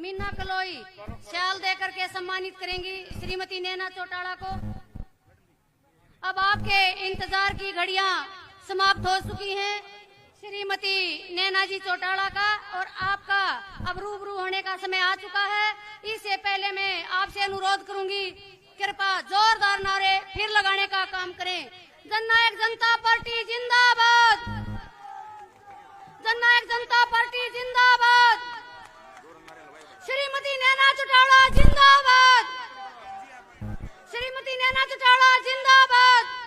मीना कलोई शाल देकर के सम्मानित करेंगी श्रीमती नैना चौटाला को। अब आपके इंतजार की घड़ियां समाप्त हो चुकी हैं श्रीमती नैना जी चौटाला का, और आपका अब रूबरू होने का समय आ चुका है। इससे पहले मैं आपसे अनुरोध करूंगी, कृपया जोरदार नारे फिर लगाने का काम करें। जननायक जनता पार्टी जिंदाबाद, जननायक जनता पार्टी जिंदाबाद, श्रीमती नैना चौटाला जिंदाबाद, श्रीमती नैना चौटाला जिंदाबाद।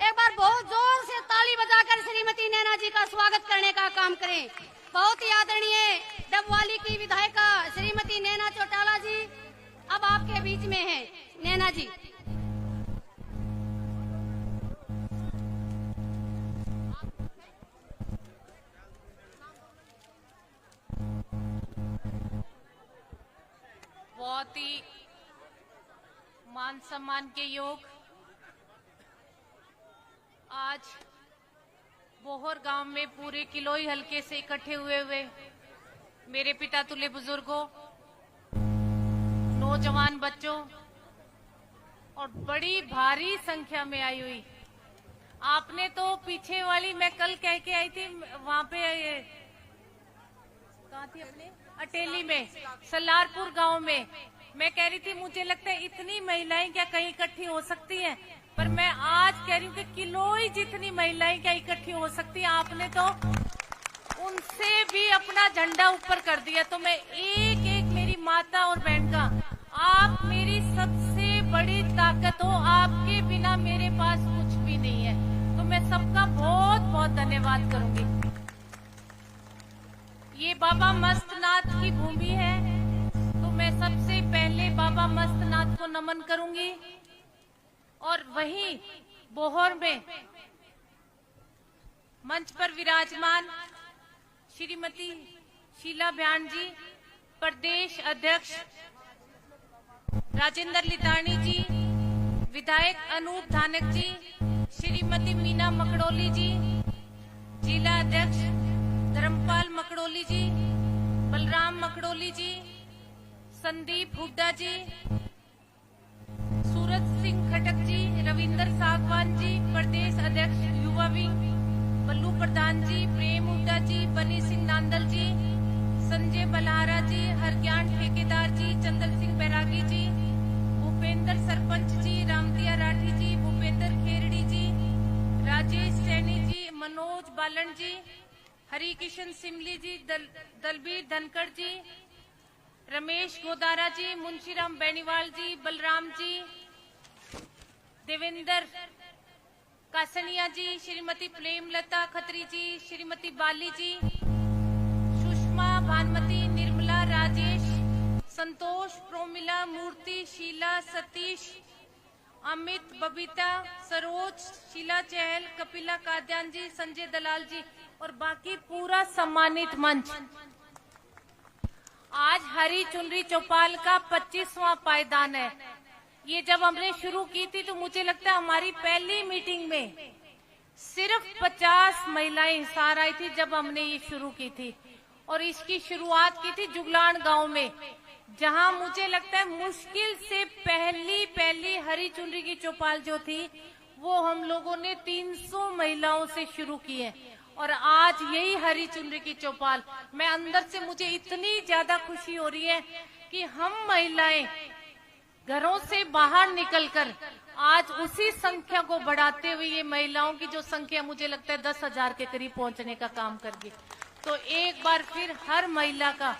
एक बार बहुत जोर से ताली बजाकर श्रीमती नैना जी का स्वागत करने का काम करें। बहुत ही आदरणीय डबवाली की विधायिका श्रीमती नैना चौटाला जी अब आपके बीच में हैं। नैना जी, बहुत ही मान सम्मान के योग आज बोहर गांव में पूरे किलोई हलके से इकट्ठे हुए मेरे पिता तुल्य बुजुर्गों, नौजवान बच्चों और बड़ी भारी संख्या में आई हुई। आपने तो पीछे वाली, मैं कल कह के आई थी वहां पे, कहाँ थी अपने अटेली में, सलारपुर गांव में, मैं कह रही थी मुझे लगता है इतनी महिलाएं क्या कहीं इकट्ठी हो सकती हैं, पर मैं आज कह रही हूँ कि किलोई जितनी महिलाएं क्या इकट्ठी हो सकती हैं। आपने तो उनसे भी अपना झंडा ऊपर कर दिया। तो मैं एक एक मेरी माता और बहन का, आप मेरी सबसे बड़ी ताकत हो, आपके बिना मेरे पास कुछ भी नहीं है। तो मैं सबका बहुत बहुत धन्यवाद करूंगी। ये बाबा मस्तनाथ की भूमि है, तो मैं सबसे पहले बाबा मस्तनाथ को नमन करूंगी। और वहीं बोहर में मंच पर विराजमान श्रीमती शीला बयान जी, प्रदेश अध्यक्ष राजेंद्र लितानी जी, विधायक अनूप धानक जी, श्रीमती मीना मकड़ोली जी, जिला अध्यक्ष धर्मपाल मकड़ोली जी, बलराम मकड़ोली जी, संदीप हुड्डा जी, सूरज सिंह खटक जी, रविंदर सागवान जी, प्रदेश अध्यक्ष युवा विंग, बल्लू प्रधान जी, प्रेम हुड्डा जी, बनी सिंह नांदल जी, संजय बलहारा जी, हरज्ञान ठेकेदार जी, चंदन सिंह बैरागी जी, भूपेंद्र सरपंच जी, रामदिया राठी जी, भूपेंद्र खेरड़ी जी, राजेश सैनी जी, मनोज बालन जी, हरि किशन सिमली जी, दलबीर धनखड़ जी, रमेश गोदारा जी, मुंशीराम बेनीवाल जी, बलराम जी, देवेंद्र कासनिया जी, श्रीमती प्रेमलता खत्री जी, श्रीमती बाली जी, सुषमा भानुमति, निर्मला, राजेश, संतोष, प्रोमिला, मूर्ति, शीला, सतीश, अमित, बबीता, सरोज, शीला चहल, कपिला काद्यान जी, संजय दलाल जी और बाकी पूरा सम्मानित मंच। आज हरी चुनरी चौपाल का 25वां पायदान है। ये जब हमने शुरू की थी तो मुझे लगता है हमारी पहली मीटिंग में सिर्फ 50 महिलाएं हिस्सा आई थी जब हमने ये शुरू की थी, और इसकी शुरुआत की थी जुगलान गांव में, जहां मुझे लगता है मुश्किल से पहली हरी चुनरी की चौपाल जो थी वो हम लोगों ने 300 महिलाओं से शुरू की है, और आज यही हरी चुनरी की चौपाल, मैं अंदर से मुझे इतनी ज्यादा खुशी हो रही है कि हम महिलाएं घरों से बाहर निकलकर आज उसी संख्या को बढ़ाते हुए ये महिलाओं की जो संख्या मुझे लगता है 10,000 के करीब पहुंचने का काम कर गई। तो एक बार फिर हर महिला का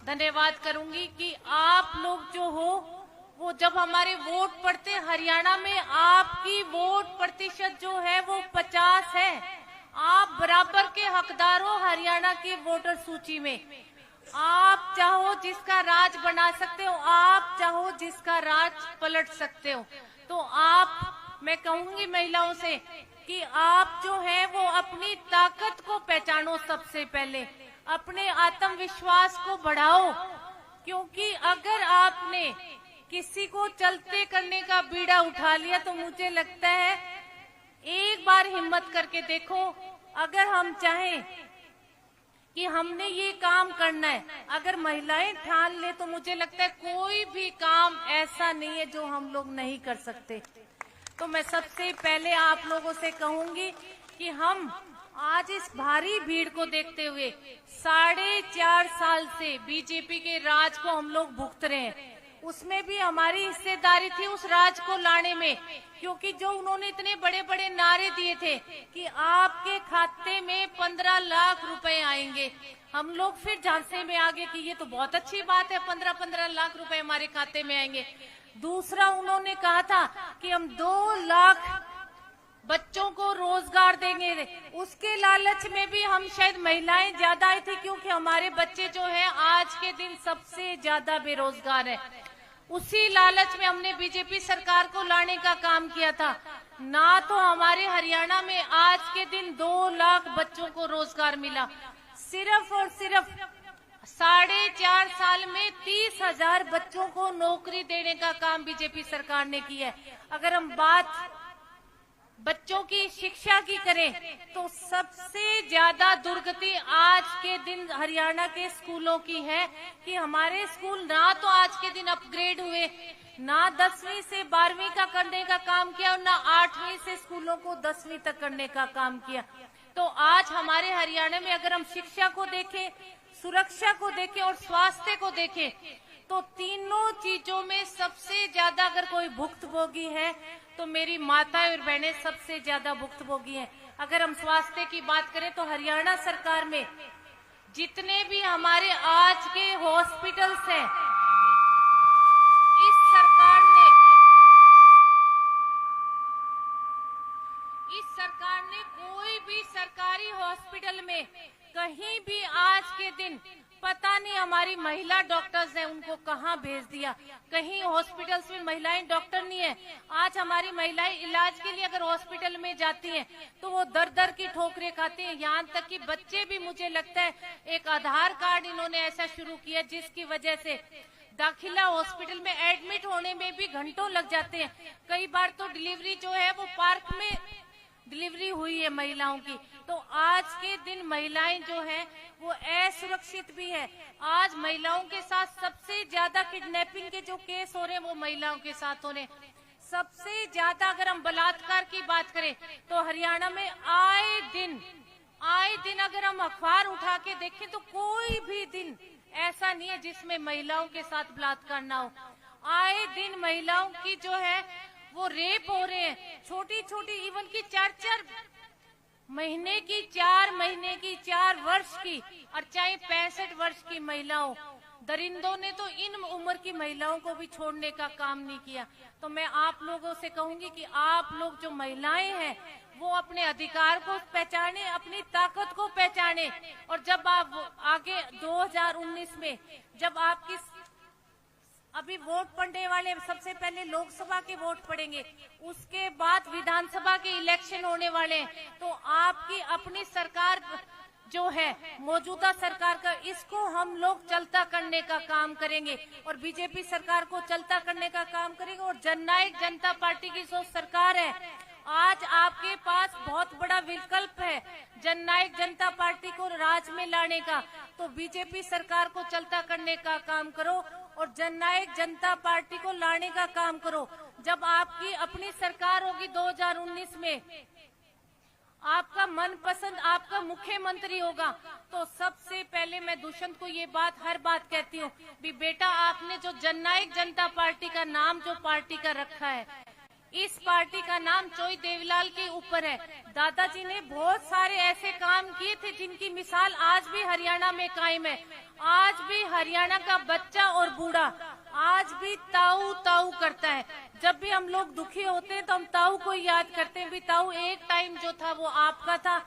धन्यवाद करूंगी कि आप लोग जो हो वो जब हमारे वोट पड़ते, हरियाणा में आपकी वोट प्रतिशत जो है वो 50 है। आप बराबर के हकदार हो हरियाणा की वोटर सूची में। आप चाहो जिसका राज बना सकते हो, आप चाहो जिसका राज पलट सकते हो। तो आप, मैं कहूंगी महिलाओं से कि आप जो है वो अपनी ताकत को पहचानो, सबसे पहले अपने आत्मविश्वास को बढ़ाओ, क्योंकि अगर आपने किसी को चलते करने का बीड़ा उठा लिया तो मुझे लगता है एक बार हिम्मत करके देखो, अगर हम चाहें कि हमने ये काम करना है। अगर महिलाएं ठान ले तो मुझे लगता है कोई भी काम ऐसा नहीं है जो हम लोग नहीं कर सकते। तो मैं सबसे पहले आप लोगों से कहूंगी कि हम आज इस भारी भीड़ को देखते हुए 4.5 साल से बीजेपी के राज को हम लोग भुगत रहे हैं, उसमें भी हमारी हिस्सेदारी थी उस राज को लाने में, क्योंकि जो उन्होंने इतने बड़े बड़े नारे दिए थे कि आपके खाते में 15 लाख रुपए आएंगे, हम लोग फिर झांसे में आ गए कि ये तो बहुत अच्छी बात है, 15-15 लाख रुपए हमारे खाते में आएंगे। दूसरा उन्होंने कहा था कि हम 2 लाख बच्चों को रोजगार देंगे, उसके लालच में भी हम शायद महिलाएं ज्यादा आई थी, क्योंकि हमारे बच्चे जो है आज के दिन सबसे ज्यादा बेरोजगार है। उसी लालच में हमने बीजेपी सरकार को लाने का काम किया था। ना तो हमारे हरियाणा में आज के दिन 2 लाख बच्चों को रोजगार मिला, सिर्फ और सिर्फ 4.5 साल में 30,000 बच्चों को नौकरी देने का काम बीजेपी सरकार ने किया है। अगर हम बात बच्चों की शिक्षा की करें तो सबसे ज्यादा दुर्गति आज के दिन हरियाणा के स्कूलों की है कि हमारे स्कूल ना तो आज के दिन अपग्रेड हुए, ना 10वीं से 12वीं का करने का काम किया और ना 8वीं से स्कूलों को 10वीं तक करने का काम किया। तो आज हमारे हरियाणा में अगर हम शिक्षा को देखें, सुरक्षा को देखें और स्वास्थ्य को देखें तो तीनों चीजों में सबसे ज्यादा अगर कोई भुक्तभोगी है तो मेरी माताएं और बहनें सबसे ज्यादा भुक्तभोगी हैं। अगर हम स्वास्थ्य की बात करें तो हरियाणा सरकार में जितने भी हमारे आज के हॉस्पिटल्स हैं, इस सरकार ने कोई भी सरकारी हॉस्पिटल में कहीं भी आज के दिन पता नहीं हमारी महिला डॉक्टर्स हैं उनको कहाँ भेज दिया। कहीं हॉस्पिटल्स में महिलाएं डॉक्टर नहीं है। आज हमारी महिलाएं इलाज के लिए अगर हॉस्पिटल में जाती हैं तो वो दर दर की ठोकरें खाती हैं। यहाँ तक कि बच्चे भी, मुझे लगता है एक आधार कार्ड इन्होंने ऐसा शुरू किया जिसकी वजह से दाखिला हॉस्पिटल में एडमिट होने में भी घंटों लग जाते हैं। कई बार तो डिलीवरी जो है वो पार्क में डिलीवरी हुई है महिलाओं की। तो आज के दिन महिलाएं जो है वो असुरक्षित भी है। आज महिलाओं के साथ सबसे ज्यादा किडनैपिंग के जो केस हो रहे हैं वो महिलाओं के साथ हो रहे हैं। सबसे ज्यादा अगर हम बलात्कार की बात करें तो हरियाणा में आए दिन अगर हम अखबार उठा के देखें तो कोई भी दिन ऐसा नहीं है जिसमें महिलाओं के साथ बलात्कार ना हो। आए दिन महिलाओं की जो है वो रेप हो रहे हैं। छोटी छोटी इवन की 4 महीने की, 4 महीने की, 4 वर्ष की और चाहे 65 वर्ष की महिलाओं, दरिंदों ने तो इन उम्र की महिलाओं को भी छोड़ने का काम नहीं किया। तो मैं आप लोगों से कहूंगी कि आप लोग जो महिलाएं हैं वो अपने अधिकार को पहचाने, अपनी ताकत को पहचाने। और जब आप आगे 2019 में जब आपकी अभी वोट पड़ने वाले, सबसे पहले लोकसभा के वोट पड़ेंगे, उसके बाद विधानसभा के इलेक्शन होने वाले हैं, तो आपकी अपनी सरकार जो है मौजूदा सरकार का, इसको हम लोग चलता करने का काम करेंगे और बीजेपी सरकार को चलता करने का काम करेंगे। और जननायक जनता पार्टी की जो सरकार है, आज आपके पास बहुत बड़ा विकल्प है जननायक जनता पार्टी को राज में लाने का। तो बीजेपी सरकार को चलता करने का काम करो और जननायक जनता पार्टी को लाने का काम करो। जब आपकी अपनी सरकार होगी 2019 में, आपका मनपसंद आपका मुख्यमंत्री होगा, तो सबसे पहले मैं दुष्यंत को ये बात हर बात कहती हूँ भी बेटा, आपने जो जननायक जनता पार्टी का नाम जो पार्टी का रखा है, इस पार्टी का नाम चोई देवीलाल के ऊपर है। दादाजी ने बहुत सारे ऐसे काम किए थे जिनकी मिसाल आज भी हरियाणा में कायम है। आज भी हरियाणा का बच्चा और बूढ़ा आज भी ताऊ ताऊ करता है। जब भी हम लोग दुखी होते हैं तो हम ताऊ को याद करते हैं भी ताऊ एक टाइम जो था वो आपका था।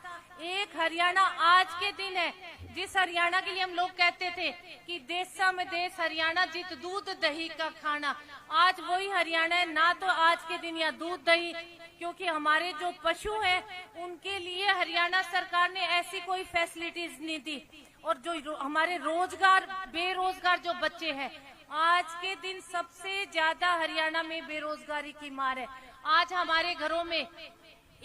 एक हरियाणा आज के दिन है जिस हरियाणा के लिए हम लोग कहते थे कि देशा में देश हरियाणा जित दूध दही का खाना, आज वही हरियाणा है। ना तो आज के दिन यहाँ दूध दही, क्योंकि हमारे जो पशु हैं उनके लिए हरियाणा सरकार ने ऐसी कोई फैसिलिटीज नहीं दी। और जो हमारे बेरोजगार जो बच्चे हैं, आज के दिन सबसे ज्यादा हरियाणा में बेरोजगारी की मार है। आज हमारे घरों में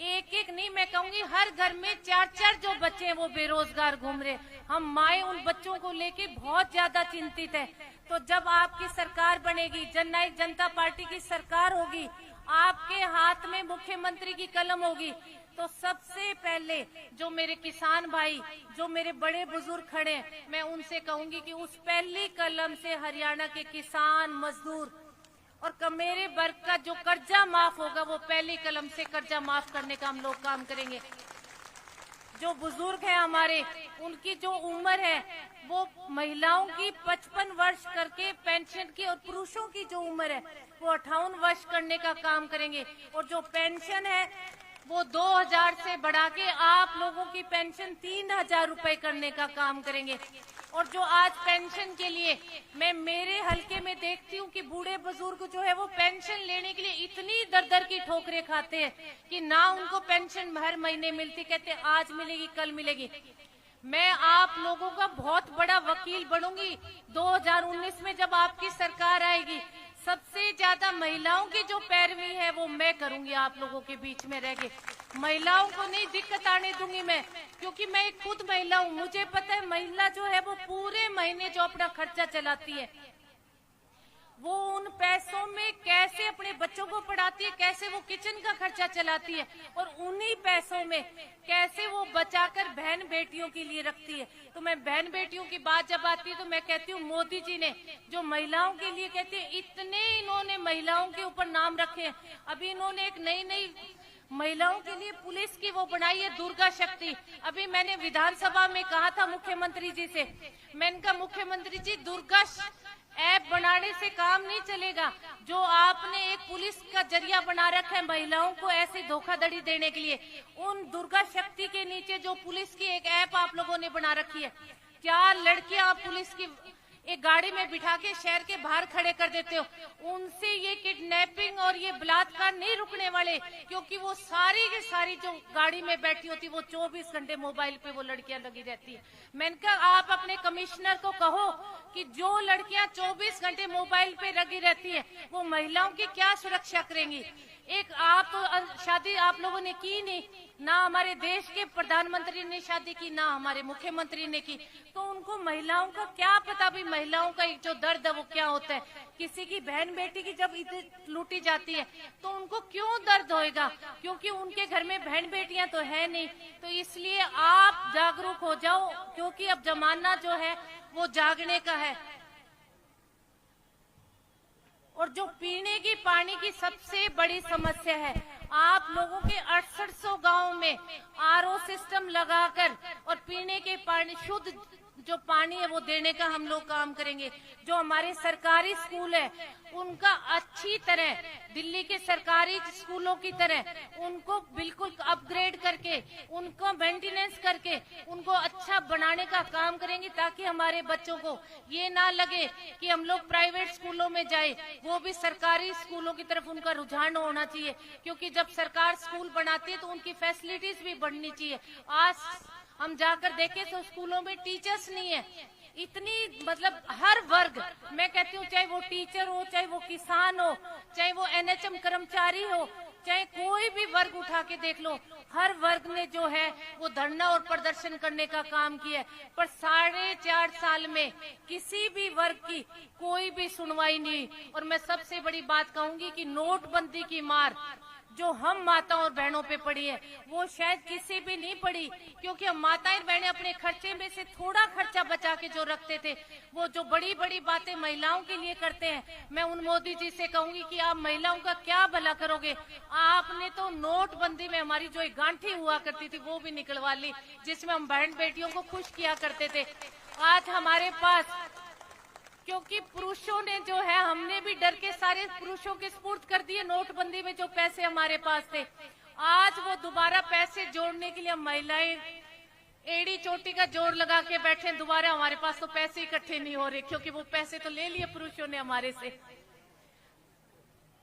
एक एक नहीं, मैं कहूंगी हर घर में 4-4 जो बच्चे हैं वो बेरोजगार घूम रहे। हम माए उन बच्चों को लेके बहुत ज्यादा चिंतित है। तो जब आपकी सरकार बनेगी, जननायक जनता पार्टी की सरकार होगी, आपके हाथ में मुख्यमंत्री की कलम होगी, तो सबसे पहले जो मेरे किसान भाई, जो मेरे बड़े बुजुर्ग खड़े हैं, मैं उनसे कहूंगी कि उस पहली कलम से हरियाणा के किसान, मजदूर और मेरे वर्ग का जो कर्जा माफ होगा, वो पहली कलम से कर्जा माफ करने का हम लोग काम करेंगे। जो बुजुर्ग हैं हमारे, उनकी जो उम्र है वो महिलाओं की 55 वर्ष करके पेंशन की, और पुरुषों की जो उम्र है वो 58 वर्ष करने का काम करेंगे। और जो पेंशन है वो 2000 से बढ़ा के आप लोगों की पेंशन 3000 रुपए करने का काम करेंगे। और जो आज पेंशन के लिए मैं मेरे हलके में देखती हूँ कि बूढ़े बुजुर्ग जो है वो पेंशन लेने के लिए इतनी दर की ठोकरें खाते हैं कि ना उनको पेंशन हर महीने मिलती, कहते आज मिलेगी कल मिलेगी। मैं आप लोगों का बहुत बड़ा वकील बनूंगी 2019 में जब आपकी सरकार आएगी। सबसे ज्यादा महिलाओं की जो पैरवी है वो मैं करूंगी आप लोगों के बीच में रह के। महिलाओं को नहीं दिक्कत आने दूंगी मैं, क्योंकि मैं एक खुद महिला हूँ। मुझे पता है महिला जो है वो पूरे महीने जो अपना खर्चा चलाती है, वो उन पैसों में कैसे अपने बच्चों को पढ़ाती है, कैसे वो किचन का खर्चा चलाती है, और उन्हीं पैसों में कैसे वो बचाकर बहन बेटियों के लिए रखती है। तो मैं बहन बेटियों की बात जब आती है तो मैं कहती हूँ मोदी जी ने जो महिलाओं के लिए कहते हैं, इतने इन्होंने महिलाओं के ऊपर नाम रखे हैं। अभी इन्होंने एक नई महिलाओं के लिए पुलिस की वो बनाई है, दुर्गा शक्ति। अभी मैंने विधानसभा में कहा था मुख्यमंत्री जी से, मैंने कहा मुख्यमंत्री जी दुर्गा ऐप बनाने से काम नहीं चलेगा। जो आपने एक पुलिस का जरिया बना रखा है महिलाओं को ऐसे धोखाधड़ी देने के लिए, उन दुर्गा शक्ति के नीचे जो पुलिस की एक ऐप आप लोगों ने बना रखी है, 4 लड़कियां आप पुलिस की एक गाड़ी में बिठा के शहर के बाहर खड़े कर देते हो। उनसे ये किडनैपिंग और ये बलात्कार नहीं रुकने वाले, क्योंकि वो सारी की सारी जो गाड़ी में बैठी होती वो 24 घंटे मोबाइल पे वो लड़कियां लगी रहती है। मैंने कहा आप अपने कमिश्नर को कहो कि जो लड़कियां 24 घंटे मोबाइल पे लगी रहती है वो महिलाओं की क्या सुरक्षा करेंगी। एक आप तो शादी आप लोगों ने की नहीं, ना हमारे देश के प्रधानमंत्री ने शादी की, ना हमारे मुख्यमंत्री ने की, तो उनको महिलाओं का क्या पता भी महिलाओं का जो दर्द है वो क्या होता है। किसी की बहन बेटी की जब लूटी जाती है तो उनको क्यों दर्द होएगा, क्योंकि उनके घर में बहन बेटियां तो है नहीं। तो इसलिए आप जागरूक हो जाओ, क्योंकि अब जमाना जो है वो जागने का है। और जो पीने की पानी की सबसे बड़ी समस्या है, आप लोगों के 6800 गांव में आरओ सिस्टम लगाकर और पीने के पानी, शुद्ध जो पानी है वो देने का हम लोग काम करेंगे। जो हमारे सरकारी स्कूल है उनका अच्छी तरह दिल्ली के सरकारी स्कूलों की तरह उनको बिल्कुल अपग्रेड करके, उनको मेंटेनेंस करके उनको अच्छा बनाने का काम करेंगे, ताकि हमारे बच्चों को ये ना लगे कि हम लोग प्राइवेट स्कूलों में जाए, वो भी सरकारी स्कूलों की तरफ उनका रुझान होना चाहिए। क्योंकि जब सरकार स्कूल बनाती है तो उनकी फैसिलिटीज भी बढ़नी चाहिए। आज हम जाकर देखें तो स्कूलों में टीचर्स नहीं है, इतनी मतलब हर वर्ग, मैं कहती हूँ चाहे वो टीचर हो, चाहे वो किसान हो, चाहे वो एनएचएम कर्मचारी हो, चाहे कोई भी वर्ग उठा के देख लो, हर वर्ग ने जो है वो धरना और प्रदर्शन करने का काम किया है। पर 4.5 साल में किसी भी वर्ग की कोई भी सुनवाई नहीं। और मैं सबसे बड़ी बात कहूंगी कि नोटबंदी की मार जो हम माताओं और बहनों पे पड़ी है वो शायद किसी भी नहीं पड़ी, क्योंकि हम माताएं बहनें अपने खर्चे में से थोड़ा खर्चा बचा के जो रखते थे, वो जो बड़ी बड़ी बातें महिलाओं के लिए करते हैं। मैं उन मोदी जी से कहूंगी कि आप महिलाओं का क्या भला करोगे। आपने तो नोटबंदी में हमारी जो एक गांठी हुआ करती थी वो भी निकलवा ली, जिसमें हम बहन बेटियों को खुश किया करते थे। आज हमारे पास, क्योंकि पुरुषों ने जो है, हमने भी डर के सारे पुरुषों के स्पुर्द कर दिए नोटबंदी में जो पैसे हमारे पास थे। आज वो दोबारा पैसे जोड़ने के लिए महिलाएं एड़ी चोटी का जोर लगा के बैठे, दोबारा हमारे पास तो पैसे इकट्ठे नहीं हो रहे, क्योंकि वो पैसे तो ले लिए पुरुषों ने हमारे से।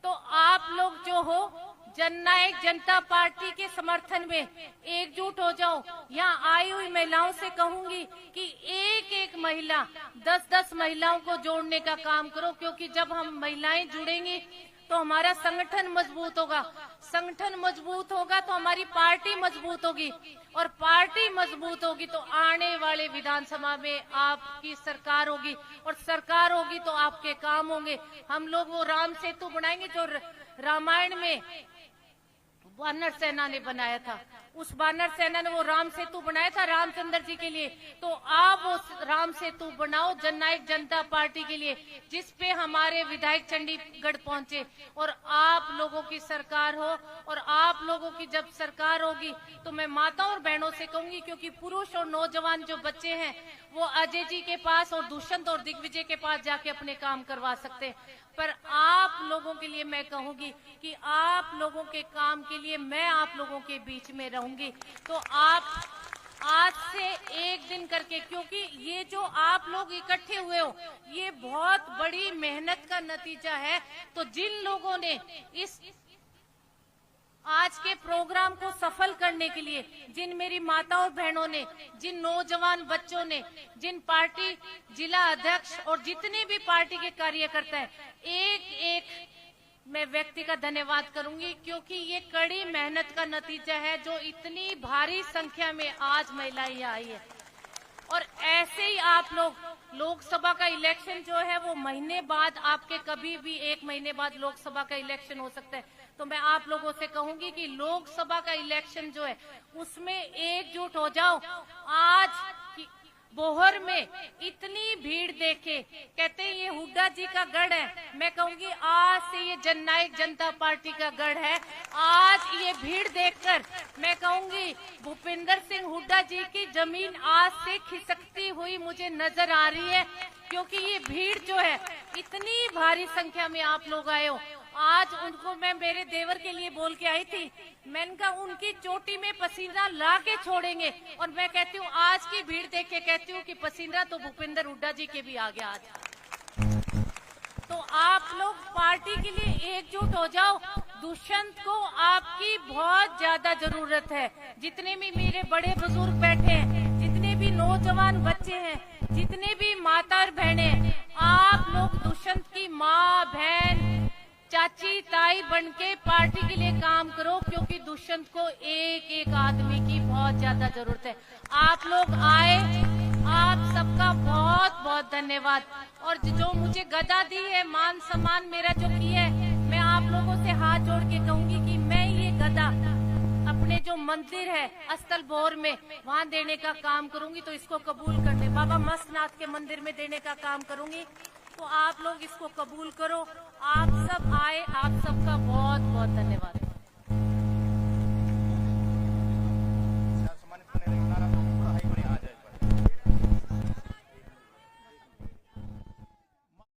तो आप लोग जो हो जननायक जनता पार्टी के समर्थन में एकजुट हो जाओ। यहाँ आई हुई महिलाओं से कहूंगी कि एक एक महिला 10-10 महिलाओं को जोड़ने का काम करो, क्योंकि जब हम महिलाएं जुड़ेंगी तो हमारा संगठन मजबूत होगा, संगठन मजबूत होगा तो हमारी पार्टी मजबूत होगी, और पार्टी मजबूत होगी तो आने वाले विधानसभा में आपकी सरकार होगी, और सरकार होगी तो आपके काम होंगे। हम लोग वो राम सेतु बनाएंगे जो रामायण में वानर सेना ने बनाया था। उस वानर सेना ने वो राम सेतु बनाया था रामचंद्र जी के लिए, तो आप वो राम सेतु बनाओ जननायक जनता पार्टी के लिए, जिस पे हमारे विधायक चंडीगढ़ पहुंचे, और आप लोगों की सरकार हो। और आप लोगों की जब सरकार होगी तो मैं माताओं और बहनों से कहूंगी, क्योंकि पुरुष और नौजवान जो बच्चे हैं वो अजय जी के पास और दुष्यंत और दिग्विजय के पास जाके अपने काम करवा सकते हैं, पर आप लोगों के लिए मैं कहूंगी कि आप लोगों के काम के लिए मैं आप लोगों के बीच में रहूंगी। तो आप आज से एक दिन करके, क्योंकि ये जो आप लोग इकट्ठे हुए हो ये बहुत बड़ी मेहनत का नतीजा है। तो जिन लोगों ने इस आज के प्रोग्राम को सफल करने के लिए, जिन मेरी माताओं बहनों ने, जिन नौजवान बच्चों ने, जिन पार्टी जिला अध्यक्ष और जितने भी पार्टी के कार्यकर्ता हैं, एक एक मैं व्यक्ति का धन्यवाद करूंगी, क्योंकि ये कड़ी मेहनत का नतीजा है जो इतनी भारी संख्या में आज महिलाएं आई है। और ऐसे ही आप लोग, लोकसभा का इलेक्शन जो है वो महीने बाद, आपके कभी भी 1 महीने बाद लोकसभा का इलेक्शन हो सकता है, तो मैं आप लोगों से कहूंगी कि लोकसभा का इलेक्शन जो है उसमें एकजुट हो जाओ। आज बोहर में इतनी भीड़ देखे, कहते हैं ये हुड्डा जी का गढ़ है, मैं कहूंगी आज से ये जननायक जनता पार्टी का गढ़ है। आज ये भीड़ देखकर मैं कहूंगी भूपेंद्र सिंह हुड्डा जी की जमीन आज से खिसकती हुई मुझे नजर आ रही है, क्योंकि ये भीड़ जो है इतनी भारी संख्या में आप लोग आए हो। आज उनको मैं मेरे देवर के लिए बोल के आई थी, मैंने कहा उनकी चोटी में पसीना ला के छोड़ेंगे, और मैं कहती हूँ आज की भीड़ देख के कहती हूँ कि पसीना तो भूपेंद्र हुड्डा जी के भी आ गया आज। तो आप लोग पार्टी के लिए एकजुट हो जाओ। दुष्यंत को आपकी बहुत ज्यादा जरूरत है। जितने भी मेरे बड़े बुजुर्ग बैठे हैं, जितने भी नौजवान बच्चे हैं, जितने भी माता और बहनें हैं, आप लोग दुष्यंत की माँ बहन चाची ताई बनके पार्टी के लिए काम करो, क्योंकि दुष्यंत को एक एक आदमी की बहुत ज्यादा जरूरत है। आप लोग आए, आप सबका बहुत बहुत धन्यवाद। और जो मुझे गदा दी है, मान सम्मान मेरा जो किया है, मैं आप लोगों से हाथ जोड़ के कहूंगी कि मैं ये गदा अपने जो मंदिर है अस्थल बोर में वहाँ देने का काम करूंगी, तो इसको कबूल करने, बाबा मस्तनाथ के मंदिर में देने का काम करूंगी। तो आप लोग इसको कबूल करो। आप सब आए, आप सबका बहुत बहुत धन्यवाद।